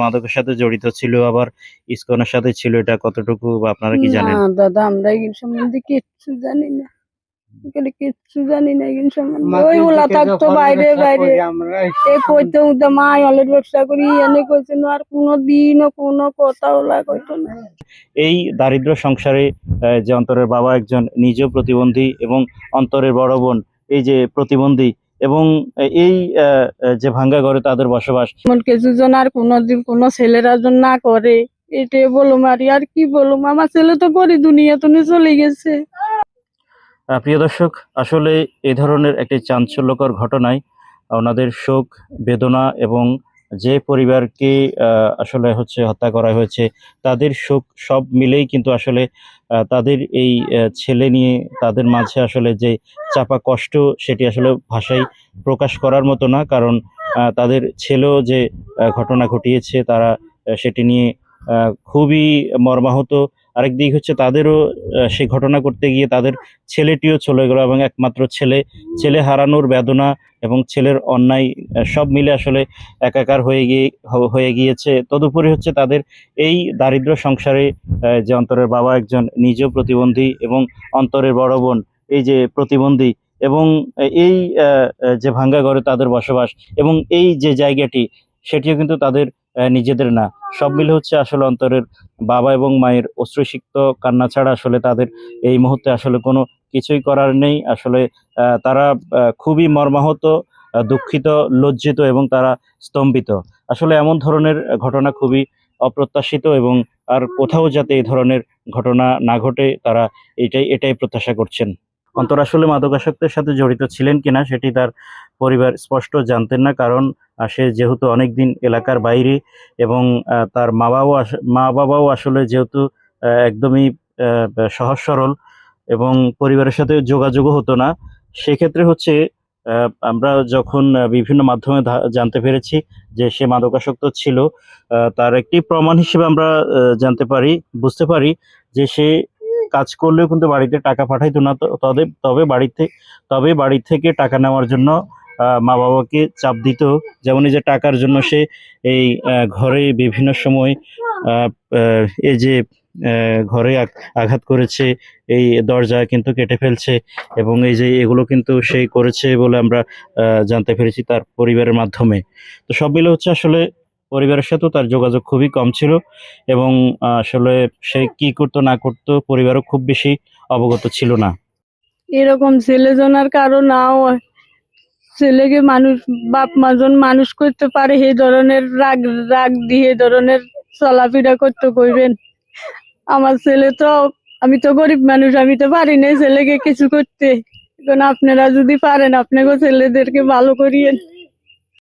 মাদকের সাথে জড়িত ছিল, আবার ইসকনের সাথে ছিল, এটা কতটুকু বা আপনারা কি জানেন? না দাদা, আমরা এই সম্বন্ধে কিচ্ছু জানি না। কিচ্ছু জানি না এই সম্বন্ধে। ওইগুলা থাকতো বাইরে বাইরে, এ কইতে উঠে মা হলের ব্যবসা করি এনে কইছে না, আর কোনোদিনও কোনো কথা ওলা কইতো না। এই দারিদ্র সংসারে যে অন্তরের বাবা একজন নিজেও প্রতিবন্ধী এবং অন্তরের বড় বোন এই যে প্রতিবন্ধী, এবং এই যে ভাঙ্গা ঘরে তাদের বসবাস। এমন কিছু জন আর কোনোদিন কোনো ছেলেরা জন না করে, এটাই বলুম। আর কি বলুম, আমার ছেলে তো করি দুনিয়া তুমি চলে গেছে। প্রিয় দর্শক, আসলে এই ধরনের একটি চাঞ্চল্যকর ঘটনায় ওনাদের শোক, বেদনা এবং যে পরিবারকে আসলে হত্যা করা হয়েছে তাদের শোক সব মিলেই কিন্তু আসলে তাদের এই ছেলে নিয়ে তাদের মাঝে আসলে যে চাপা কষ্ট, সেটি আসলে ভাষায় প্রকাশ করার মতো না। কারণ তাদের ছেলেও যে ঘটনা ঘটিয়েছে, তারা সেটি নিয়ে খুবই মর্মাহত। আরেক দিক হচ্ছে তাদেরও সেই ঘটনা করতে গিয়ে তাদের ছেলেটিও চলে গেল, এবং একমাত্র ছেলে হারানোর বেদনা এবং ছেলের অন্যায় সব মিলে আসলে একাকার হয়ে গিয়েছে। তদুপরি হচ্ছে তাদের এই দারিদ্র সংসারে যে অন্তরের বাবা একজন নিজেও প্রতিবন্ধী এবং অন্তরের বড় বোন এই যে প্রতিবন্ধী, এবং এই যে ভাঙ্গা ঘরে তাদের বসবাস এবং এই যে জায়গাটি, সেটিও কিন্তু তাদের নিজেদের না। সব মিলে হচ্ছে আসলে অন্তরের বাবা এবং মায়ের অশ্রুসিক্ত কান্না ছাড়া আসলে তাদের এই মুহূর্তে আসলে কোনো কিছুই করার নেই। আসলে তারা খুবই মর্মাহত, দুঃখিত, লজ্জিত এবং তারা স্তম্ভিত। আসলে এমন ধরনের ঘটনা খুবই অপ্রত্যাশিত, এবং আর কোথাও যাতে এই ধরনের ঘটনা না ঘটে তারা এটাই প্রত্যাশা করছেন। অন্তর আসলে মাদকাসক্তের সাথে জড়িত ছিলেন কিনা সেটি তার পরিবার স্পষ্ট জানতেন না, কারণ সে যেহেতু অনেকদিন এলাকার বাইরে, এবং তার মা বাবাও আসলে যেহেতু একদমই সহজ সরল এবং পরিবারের সাথে যোগাযোগও হতো না, সেক্ষেত্রে হচ্ছে আমরা যখন বিভিন্ন মাধ্যমে জানতে পেরেছি যে সে মাদকাসক্ত ছিল, তার একটি প্রমাণ হিসেবে আমরা বুঝতে পারি যে সে কাজ করলেও কিন্তু বাড়িতে টাকা পাঠাইতো না। তবে বাড়ি থেকে টাকা নেওয়ার জন্য মা বাবাকে চাপ দিত। যেমন এই যে টাকার জন্য সে এই ঘরে বিভিন্ন সময় এই যে ঘরে আঘাত করেছে, এই দরজা কিন্তু কেটে ফেলছে, এবং এই যে এগুলো কিন্তু সে করেছে বলে আমরা জানতে পেরেছি তার পরিবারের মাধ্যমে। তো সব মিলে হচ্ছে আসলে পরিবারের সাথেও তার যোগাযোগ খুবই কম ছিল, এবং আসলে সে কি করতো না করতো পরিবারও খুব বেশি অবগত ছিল না। এরকম ছেলে জনার কারো নাও ছেলেকে মানুষ বাপ মা জন মানুষ করতে পারে, এই ধরনের রাগ রাগ দিয়ে ধরনের চলাফেরা করতে কইবেন। আমার ছেলে তো, আমি তো গরিব মানুষ, আমি তো পারি না ছেলেকে কিছু করতে। এখন আপনারা যদি পারেন আপনাকে ছেলেদেরকে ভালো করিয়েন।